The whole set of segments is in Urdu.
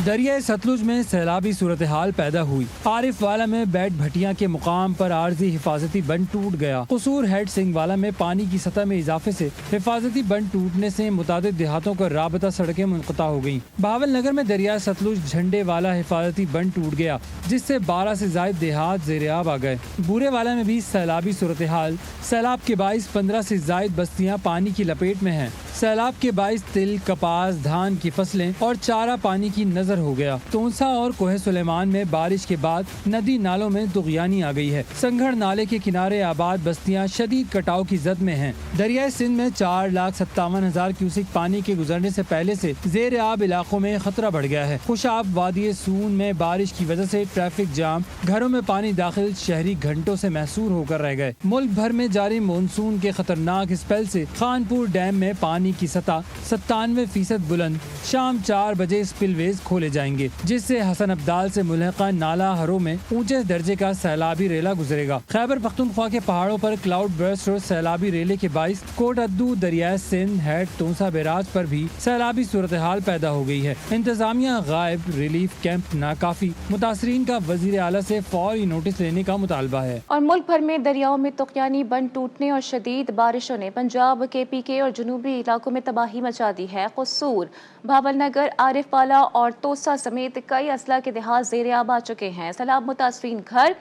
دریائے ستلج میں سیلابی صورتحال پیدا ہوئی۔ عارف والا میں بیٹ بھٹیاں کے مقام پر عارضی حفاظتی بند ٹوٹ گیا۔ قصور ہیڈ سنگھ والا میں پانی کی سطح میں اضافے سے حفاظتی بند ٹوٹنے سے متعدد دیہاتوں کا رابطہ سڑکیں منقطع ہو گئیں۔ بہاول نگر میں دریائے ستلج جھنڈے والا حفاظتی بند ٹوٹ گیا، جس سے 12 سے زائد دیہات زیر آب آ گئے۔ بورے والا میں بھی سیلابی صورتحال، سیلاب کے باعث 15 سے زائد بستیاں پانی کی لپیٹ میں ہیں۔ سیلاب کے باعث تل، کپاس، دھان کی فصلیں اور چارہ پانی کی نظر ہو گیا۔ تونسا اور کوہ سلیمان میں بارش کے بعد ندی نالوں میں طغیانی آ گئی ہے۔ سنگھڑ نالے کے کنارے آباد بستیاں شدید کٹاؤ کی زد میں ہیں۔ دریائے سندھ میں 4,57,000 کیوسک پانی کے گزرنے سے پہلے سے زیر آب علاقوں میں خطرہ بڑھ گیا ہے۔ خوشاب وادی سون میں بارش کی وجہ سے ٹریفک جام، گھروں میں پانی داخل، شہری گھنٹوں سے محصور ہو کر رہ گئے۔ ملک بھر میں جاری مونسون کے خطرناک اسپیل سے خانپور ڈیم میں پانی کی سطح 97% بلند۔ شام 4 بجے اسپل ویز کھولے جائیں گے، جس سے حسن ابدال سے ملحقہ نالہ ہرو میں اونچے درجے کا سیلابی ریلا گزرے گا۔ خیبر پختونخوا کے پہاڑوں پر کلاؤڈ برسٹ اور سیلابی ریلے کے باعث کوٹ ادو، دریائے سندھ، ہیڈ، تونسا بیراج پر بھی سیلابی صورتحال پیدا ہو گئی ہے۔ انتظامیہ غائب، ریلیف کیمپ ناکافی، متاثرین کا وزیر اعلیٰ سے فوری نوٹس لینے کا مطالبہ ہے۔ اور ملک بھر میں دریاؤں میں طغیانی بند ٹوٹنے اور شدید بارشوں نے پنجاب، KPK اور جنوبی علاقوں میں تباہی مچا دی ہے۔ قصور، بہاول نگر، عارف والا اور توسا سمیت کئی اضلاع کے دیہات زیر آب آ چکے ہیں۔ سیلاب متاثرین گھر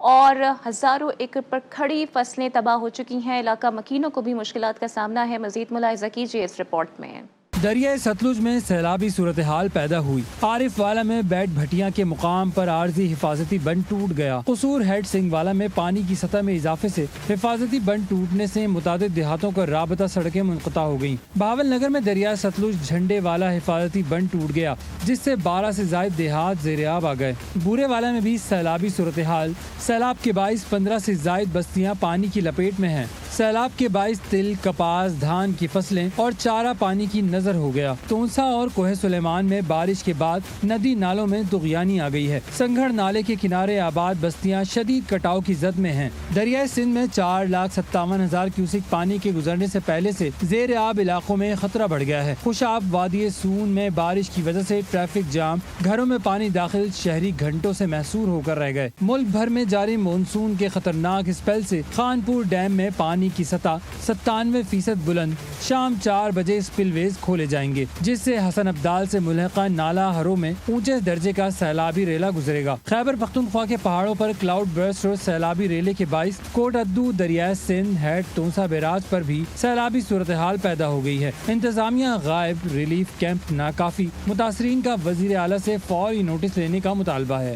اور ہزاروں ایکڑ پر کھڑی فصلیں تباہ ہو چکی ہیں۔ علاقہ مکینوں کو بھی مشکلات کا سامنا ہے۔ مزید ملاحظہ کیجیے اس رپورٹ میں۔ دریائے ستلج میں سیلابی صورتحال پیدا ہوئی۔ عارف والا میں بیٹ بھٹیاں کے مقام پر عارضی حفاظتی بند ٹوٹ گیا۔ قصور ہیڈ سنگھ والا میں پانی کی سطح میں اضافے سے حفاظتی بند ٹوٹنے سے متعدد دیہاتوں کا رابطہ سڑکیں منقطع ہو گئیں۔ بہاول نگر میں دریائے ستلج جھنڈے والا حفاظتی بند ٹوٹ گیا، جس سے 12 سے زائد دیہات زیر آب آ گئے۔ بورے والا میں بھی سیلابی صورتحال، سیلاب کے باعث 15 سے زائد بستیاں پانی کی لپیٹ میں ہیں۔ سیلاب کے باعث تل، کپاس، دھان کی فصلیں اور چارہ پانی کی نظر ہو گیا۔ تونسا اور کوہ سلیمان میں بارش کے بعد ندی نالوں میں طغیانی آ گئی ہے۔ سنگھڑ نالے کے کنارے آباد بستیاں شدید کٹاؤ کی زد میں ہیں۔ دریائے سندھ میں 4,57,000 کیوسک پانی کے گزرنے سے پہلے سے زیر آب علاقوں میں خطرہ بڑھ گیا ہے۔ خوشاب وادی سون میں بارش کی وجہ سے ٹریفک جام، گھروں میں پانی داخل، شہری گھنٹوں سے محصور ہو کر رہ گئے۔ ملک بھر میں جاری مونسون کے خطرناک اسپیل سے خانپور ڈیم میں پانی کی سطح 97% بلند۔ شام 4 بجے اسپل ویز کھولے جائیں گے، جس سے حسن ابدال سے ملحقہ نالہ ہرو میں اونچے درجے کا سیلابی ریلا گزرے گا۔ خیبر پختونخوا کے پہاڑوں پر کلاؤڈ برسٹ اور سیلابی ریلے کے باعث کوٹ ادو، دریائے سندھ، ہیڈ، تونسا بیراج پر بھی سیلابی صورتحال پیدا ہو گئی ہے۔ انتظامیہ غائب، ریلیف کیمپ ناکافی، متاثرین کا وزیر اعلیٰ سے فوری نوٹس لینے کا مطالبہ ہے۔